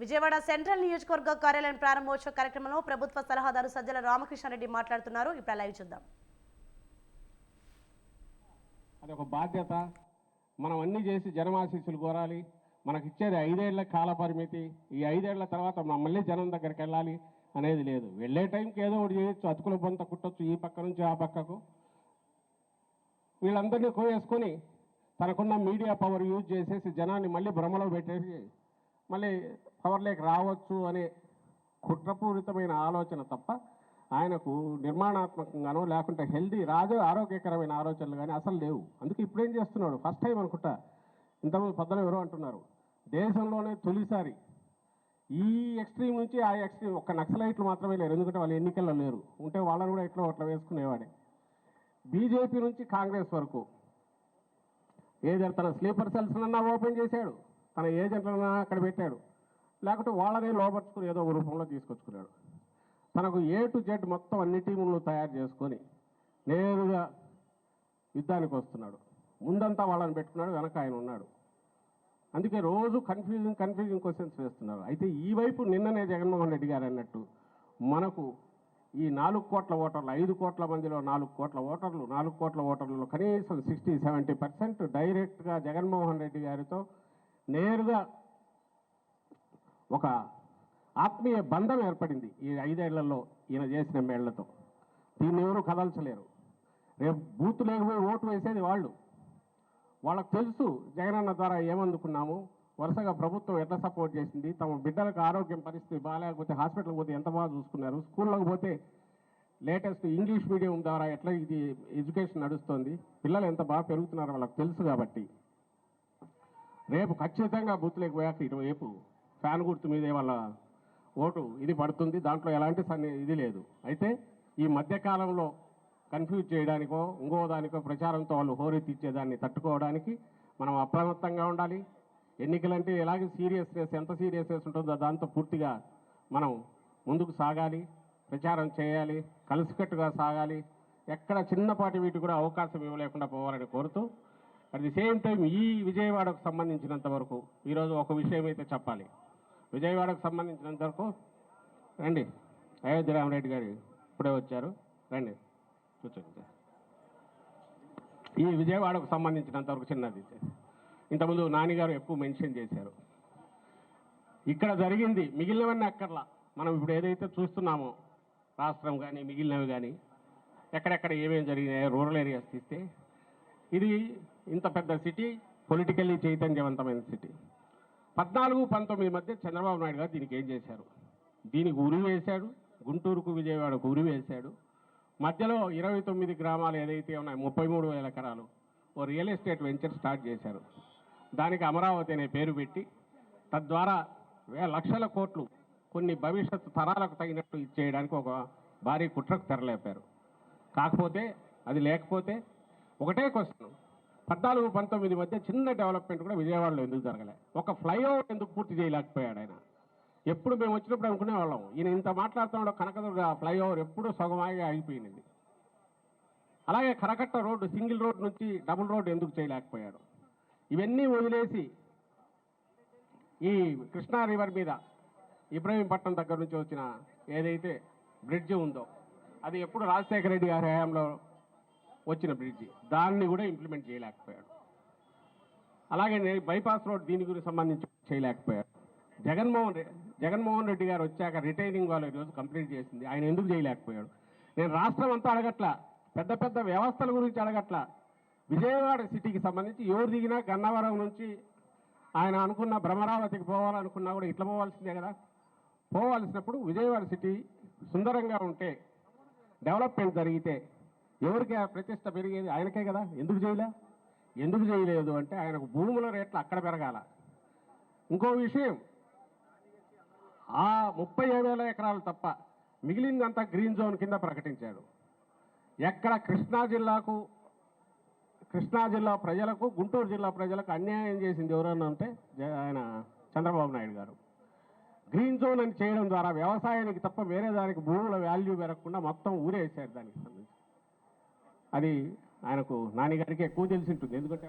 Vijayawada central నియోజకవర్గ కార్యాలయం ప్రారంభోత్సవ కార్యక్రమంలో ప్రభుత్వ సలహాదారు సజ్జల రామకృష్ణారెడ్డి మాట్లాడుతున్నారు. ఇప్పుడు లైవ్ చూద్దాం. అది ఒక బాధ్యత. మనం అన్ని చేసి జనమాశీస్సులు కోరాలి. మనకి ఇచ్చేది 5 ఏళ్ల కాల పరిమితి. ఈ 5 ఏళ్ల తర్వాత మళ్ళీ జనం దగ్గరికి వెళ్ళాలి అనేది లేదు. వెళ్ళే టైంకి ఏదో ఒకటి చేయొచ్చు, అతుకుల బొంత కుట్టొచ్చు, ఈ పక్క నుంచి ఆ పక్కకు. వీళ్ళందరినీ కోయేసుకొని తనకున్న మీడియా పవర్ యూజ్ చేసేసి జనాన్ని మళ్ళీ భ్రమలో పెట్టేసి మళ్ళీ పవర్లోకి రావచ్చు అనే కుట్రపూరితమైన ఆలోచన తప్ప ఆయనకు నిర్మాణాత్మకంగానో లేకుంటే ఆరోగ్యకరమైన ఆలోచనలు కానీ అసలు లేవు. అందుకే ఇప్పుడేం చేస్తున్నాడు, ఫస్ట్ టైం అనుకుంటా, ఇంతకుముందు పెద్దలు ఎవరో అంటున్నారు, దేశంలోనే తొలిసారి ఈ ఎక్స్ట్రీమ్ నుంచి ఆ ఎక్స్ట్రీమ్ ఒక్క నక్సలైట్లు మాత్రమే లేరు. ఎందుకంటే వాళ్ళు ఎన్నికల్లో లేరు, ఉంటే వాళ్ళని కూడా ఎట్లా అట్లా వేసుకునేవాడే. బీజేపీ నుంచి కాంగ్రెస్ వరకు ఏదైనా తన స్లీపర్ సెల్స్నన్నా ఓపెన్ చేశాడు, తన ఏజెంట్లన్నా అక్కడ పెట్టాడు, లేకుంటే వాళ్ళనే లోపరుచుకుని ఏదో ఒక రూపంలో తీసుకొచ్చుకున్నాడు. తనకు A to Z మొత్తం అన్ని టీములను తయారు చేసుకొని నేరుగా యుద్ధానికి వస్తున్నాడు. ముందంతా వాళ్ళని పెట్టుకున్నాడు, వెనక ఆయన ఉన్నాడు. అందుకే రోజు కన్ఫ్యూజింగ్ క్వశ్చన్స్ వేస్తున్నారు. అయితే ఈ వైపు నిన్ననే జగన్మోహన్ రెడ్డి గారు అన్నట్టు మనకు ఈ 4 కోట్ల ఓటర్లు, 5 కోట్ల మందిలో 4 కోట్ల ఓటర్లు, 4 కోట్ల ఓటర్లలో కనీసం 60-70% డైరెక్ట్గా జగన్మోహన్ రెడ్డి గారితో నేరుగా ఒక ఆత్మీయ బంధం ఏర్పడింది ఈ 5 ఏళ్లలో ఈయన చేసిన మేళ్లతో. దీన్ని ఎవరు కదల్చలేరు. రేపు బూత్ లేకపోయి ఓటు వేసేది వాళ్ళు. వాళ్ళకు తెలుసు జగనన్న ద్వారా ఏమందుకున్నాము, వరుసగా ప్రభుత్వం ఎట్లా సపోర్ట్ చేసింది, తమ బిడ్డలకు ఆరోగ్యం పరిస్థితి బాగాలేకపోతే హాస్పిటల్కి పోతే ఎంత బాగా చూసుకున్నారు, స్కూళ్ళకి పోతే లేటెస్ట్ ఇంగ్లీష్ మీడియం ద్వారా ఎట్లా ఇది ఎడ్యుకేషన్ నడుస్తుంది, పిల్లలు ఎంత బాగా పెరుగుతున్నారో వాళ్ళకి తెలుసు. కాబట్టి రేపు ఖచ్చితంగా బూత్లోకి పోయాక ఇటువైపు ఫ్యాన్ గుర్తు మీదే వాళ్ళ ఓటు ఇది పడుతుంది. దాంట్లో ఎలాంటి ఇది లేదు. అయితే ఈ మధ్యకాలంలో కన్ఫ్యూజ్ చేయడానికో ఇంకో దానికో ప్రచారంతో వాళ్ళు హోరెత్తిచ్చేదాన్ని తట్టుకోవడానికి మనం అప్రమత్తంగా ఉండాలి. ఎన్నికలంటే ఎలాగే సీరియస్నెస్, ఎంత సీరియస్నెస్ ఉంటుందో దాంతో పూర్తిగా మనం ముందుకు సాగాలి, ప్రచారం చేయాలి, కలిసికట్టుగా సాగాలి. ఎక్కడ చిన్నపాటి వీటి కూడా అవకాశం ఇవ్వలేకుండా పోవాలని కోరుతూ, అట్ ది సేమ్ టైం ఈ విజయవాడకు సంబంధించినంత వరకు ఈరోజు ఒక విషయం అయితే చెప్పాలి. విజయవాడకు సంబంధించినంత వరకు రండి, అయోధ్య రామరెడ్డి గారు ఇప్పుడే వచ్చారు, రండి కూర్చోండి. ఈ విజయవాడకు సంబంధించినంత వరకు చిన్నది, ఇంతకుముందు నానిగారు ఎక్కువ మెన్షన్ చేశారు. ఇక్కడ జరిగింది మిగిలినవన్నీ అక్కర్లా. మనం ఇప్పుడు ఏదైతే చూస్తున్నామో రాష్ట్రం కానీ మిగిలినవి కానీ ఎక్కడెక్కడ ఏమేమి జరిగినాయో రూరల్ ఏరియాస్ తీస్తే, ఇది ఇంత పెద్ద సిటీ, పొలిటికల్లీ చైతన్యవంతమైన సిటీ. 14-19 మధ్య చంద్రబాబు నాయుడు గారు దీనికి ఏం చేశారు, దీనికి ఉరి వేశాడు, గుంటూరుకు విజయవాడకు ఉరి వేశాడు. మధ్యలో 29 గ్రామాలు ఏదైతే ఉన్నాయో 33,000 ఎకరాలు ఓ రియల్ ఎస్టేట్ వెంచర్ స్టార్ట్ చేశారు. దానికి అమరావతి అనే పేరు పెట్టి తద్వారా లక్షల కోట్లు కొన్ని భవిష్యత్తు తరాలకు తగినట్టు ఇచ్చేయడానికి ఒక భారీ కుట్రకు తెరలేపారు. కాకపోతే అది లేకపోతే ఒకటే క్వశ్చన్, 14-19 మధ్య చిన్న డెవలప్మెంట్ కూడా విజయవాడలో ఎందుకు జరగలే? ఒక ఫ్లైఓవర్ ఎందుకు పూర్తి చేయలేకపోయాడు ఆయన? ఎప్పుడు మేము వచ్చినప్పుడు అనుకునేవాళ్ళం ఈయన ఇంత మాట్లాడుతున్నాడు, కనకదుర్గ ఫ్లైఓవర్ ఎప్పుడూ సగమాగా ఆగిపోయినది. అలాగే కరకట్ట రోడ్డు సింగిల్ రోడ్ నుంచి డబుల్ రోడ్ ఎందుకు చేయలేకపోయాడు? ఇవన్నీ వదిలేసి ఈ కృష్ణా రివర్ మీద ఇబ్రహీంపట్నం దగ్గర నుంచి వచ్చిన ఏదైతే బ్రిడ్జ్ ఉందో అది ఎప్పుడు రాజశేఖర రెడ్డి గారి హయాంలో వచ్చిన బ్రిడ్జి, దాన్ని కూడా ఇంప్లిమెంట్ చేయలేకపోయాడు. అలాగే బైపాస్ రోడ్ దీని గురించి సంబంధించి చేయలేకపోయాడు. జగన్మోహన్ రెడ్డి గారు వచ్చాక రిటైనింగ్ వాళ్ళు ఈరోజు కంప్లీట్ చేసింది, ఆయన ఎందుకు చేయలేకపోయాడు? నేను రాష్ట్రం అంతా అడగట్లా, పెద్ద పెద్ద వ్యవస్థల గురించి అడగట్లా, విజయవాడ సిటీకి సంబంధించి ఎవరు దిగినా గన్నవరం నుంచి ఆయన అనుకున్న భ్రమరావతికి పోవాలనుకున్నా కూడా ఇట్లా పోవాల్సిందే కదా. పోవాల్సినప్పుడు విజయవాడ సిటీ సుందరంగా ఉంటే, డెవలప్మెంట్ జరిగితే ఎవరికి ప్రతిష్ట పెరిగేది? ఆయనకే కదా. ఎందుకు చేయలేదు అంటే ఆయనకు భూముల రేట్లు అక్కడ పెరగాల. ఇంకో విషయం, ఆ 37,000 ఎకరాలు తప్ప మిగిలిందంతా గ్రీన్ జోన్ కింద ప్రకటించాడు. ఎక్కడ కృష్ణా జిల్లా ప్రజలకు, గుంటూరు జిల్లా ప్రజలకు అన్యాయం చేసింది ఎవరన్నా ఉంటే ఆయన చంద్రబాబు నాయుడు గారు. గ్రీన్ జోన్ అని చేయడం ద్వారా వ్యవసాయానికి తప్ప వేరే దానికి భూముల వాల్యూ పెరగకుండా మొత్తం ఊరేసారు దానికి సంబంధించి. అది ఆయనకు నాన్నగారికి ఎక్కువ తెలిసి ఉంటుంది. ఎందుకంటే